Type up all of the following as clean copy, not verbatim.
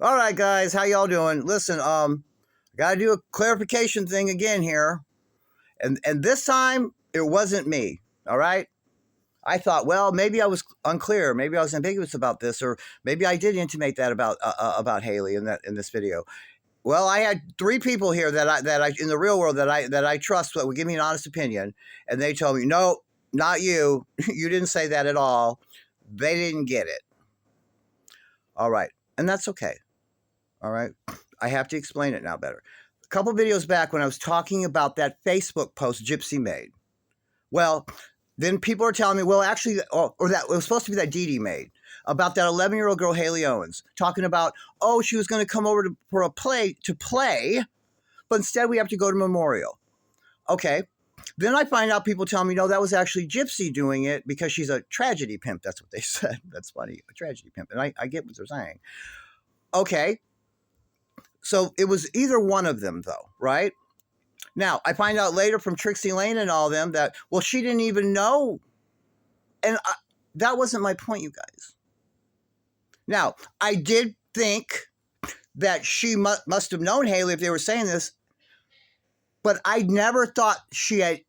All right, guys, how y'all doing? Listen, got to do a clarification thing again here, and this time it wasn't me. All right, I thought, well, maybe I was unclear, maybe I was ambiguous about this, or maybe I did intimate that about Haley in this video. Well, I had three people here that I in the real world that I trust that would give me an honest opinion, and they told me, no, not you. You didn't say that at all. They didn't get it. All right, and that's okay. All right. I have to explain it now better. A couple videos back when I was talking about that Facebook post Gypsy made. Well, then people are telling me, well, actually, or that it was supposed to be that Dee Dee made about that 11-year-old girl, Haley Owens, talking about, oh, she was going to come over for a play to play, but instead we have to go to Memorial. Okay. Then I find out people tell me, no, that was actually Gypsy doing it because she's a tragedy pimp. That's what they said. That's funny. A tragedy pimp. And I get what they're saying. Okay. So it was either one of them, though, right? Now, I find out later from Trixie Lane and all them that, well, she didn't even know. And that wasn't my point, you guys. Now, I did think that she must have known Haley if they were saying this, but I never thought she had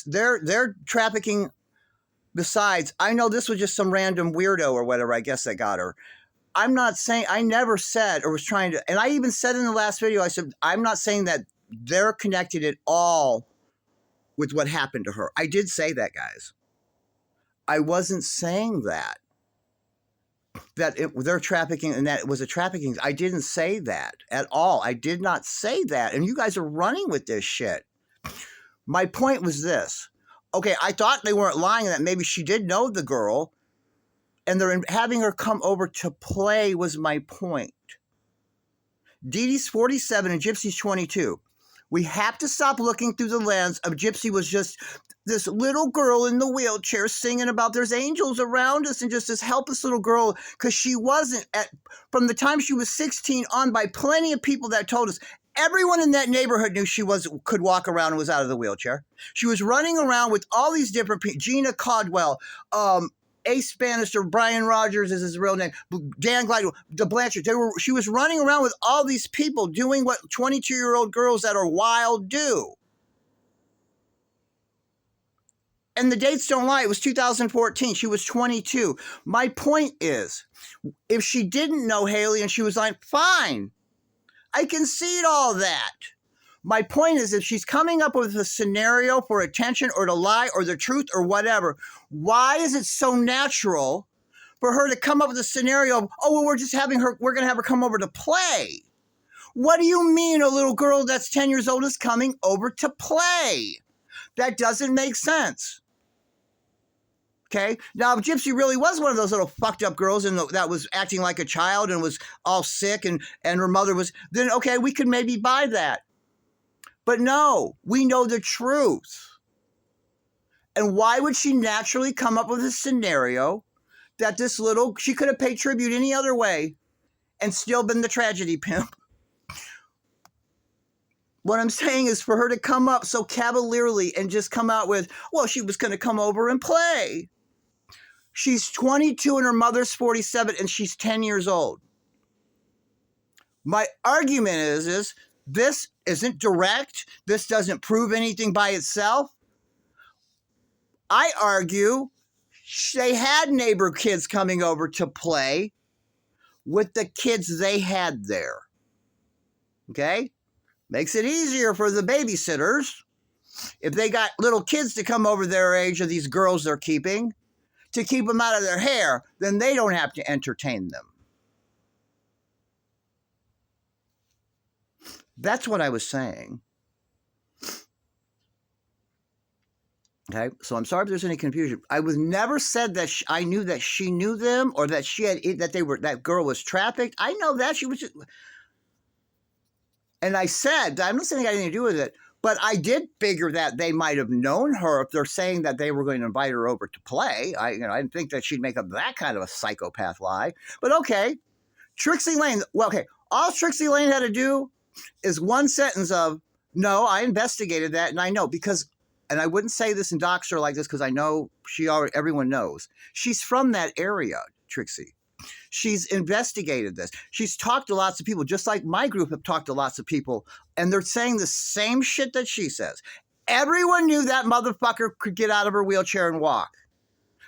their trafficking. Besides, I know this was just some random weirdo or whatever, I guess, that got her. I'm not saying, I never said or was trying to, and I even said in the last video, I said, I'm not saying that they're connected at all with what happened to her. I did say that, guys. I wasn't saying that they're trafficking and that it was a trafficking. I didn't say that at all. I did not say that. And you guys are running with this shit. My point was this. Okay, I thought they weren't lying, that maybe she did know the girl, and they're having her come over to play was my point. Dee Dee's 47 and Gypsy's 22. We have to stop looking through the lens of Gypsy was just this little girl in the wheelchair singing about there's angels around us and just this helpless little girl, because she wasn't. From the time she was 16 on, by plenty of people that told us, everyone in that neighborhood knew she could walk around and was out of the wheelchair. She was running around with all these different people. Gina Caldwell, Ace Bannister, Brian Rogers is his real name, Dan Glidewell, the Blanchard. She was running around with all these people doing what 22-year-old girls that are wild do. And the dates don't lie. It was 2014. She was 22. My point is, if she didn't know Haley and she was like, fine, I concede all that. My point is, if she's coming up with a scenario for attention or to lie or the truth or whatever, why is it so natural for her to come up with a scenario of, oh, well, we're going to have her come over to play? What do you mean a little girl that's 10 years old is coming over to play? That doesn't make sense. Okay. Now, if Gypsy really was one of those little fucked up girls that was acting like a child and was all sick and her mother was, then okay, we could maybe buy that. But no, we know the truth. And why would she naturally come up with a scenario that she could have paid tribute any other way and still been the tragedy pimp? What I'm saying is for her to come up so cavalierly and just come out with, well, she was going to come over and play. She's 22 and her mother's 47 and she's 10 years old. My argument is this isn't direct. This doesn't prove anything by itself. I argue they had neighbor kids coming over to play with the kids they had there. Okay? Makes it easier for the babysitters if they got little kids to come over their age of these girls they're keeping to keep them out of their hair, then they don't have to entertain them. That's what I was saying. Okay, so I'm sorry if there's any confusion. I was never said that I knew that she knew them or that that girl was trafficked. I know that she was just, and I said, I'm not saying it had anything to do with it, but I did figure that they might have known her if they're saying that they were going to invite her over to play. I didn't think that she'd make up that kind of a psychopath lie. But okay, Trixie Lane. Well, okay, all Trixie Lane had to do is one sentence of, no, I investigated that, and I know because, and I wouldn't say this and dox her like this because I know everyone knows she's from that area, Trixie. She's investigated this. She's talked to lots of people, just like my group have talked to lots of people, and they're saying the same shit that she says. Everyone knew that motherfucker could get out of her wheelchair and walk.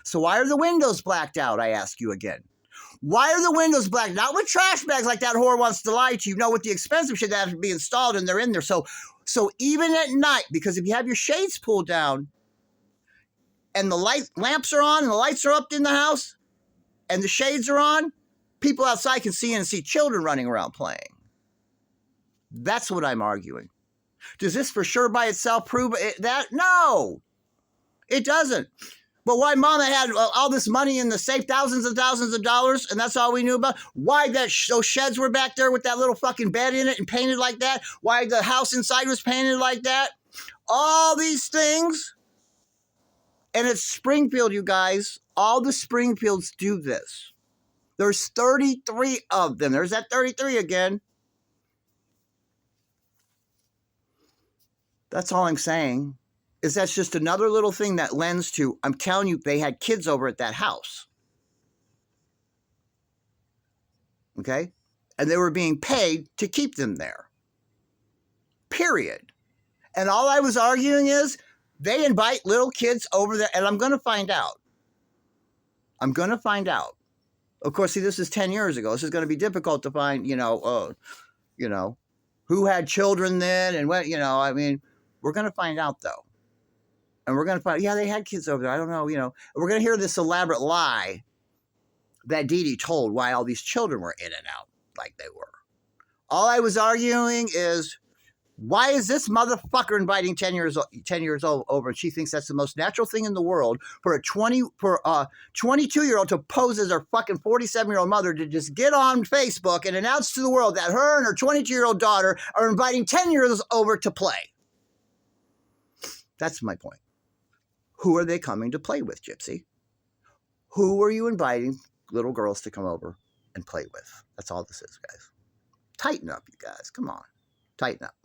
So why are the windows blacked out, I ask you again? Why are the windows blacked? Not with trash bags like that whore wants to lie to you. No, with the expensive shit that has to be installed, and they're in there. So even at night, because if you have your shades pulled down and the lamps are on and the lights are up in the house and the shades are on, people outside can see and see children running around playing. That's what I'm arguing. Does this for sure by itself prove that? No, it doesn't. But why Mama had all this money in the safe, thousands and thousands of dollars, and that's all we knew about? Why those sheds were back there with that little fucking bed in it and painted like that? Why the house inside was painted like that? All these things. And it's Springfield, you guys. All the Springfields do this. There's 33 of them. There's that 33 again. That's all I'm saying. Is that's just another little thing that lends to, I'm telling you, they had kids over at that house. Okay? And they were being paid to keep them there. Period. And all I was arguing is they invite little kids over there, and I'm going to find out. I'm going to find out. Of course, see, this is 10 years ago. This is going to be difficult to find, who had children then and what, I mean, we're going to find out, though. And we're going to find, yeah, they had kids over there. I don't know, We're going to hear this elaborate lie that Dee Dee told why all these children were in and out like they were. All I was arguing is, why is this motherfucker inviting 10 years old over? And she thinks that's the most natural thing in the world for a 22-year-old to pose as her fucking 47-year-old mother to just get on Facebook and announce to the world that her and her 22-year-old daughter are inviting 10 years over to play. That's my point. Who are they coming to play with, Gypsy? Who are you inviting little girls to come over and play with? That's all this is, guys. Tighten up, you guys. Come on. Tighten up.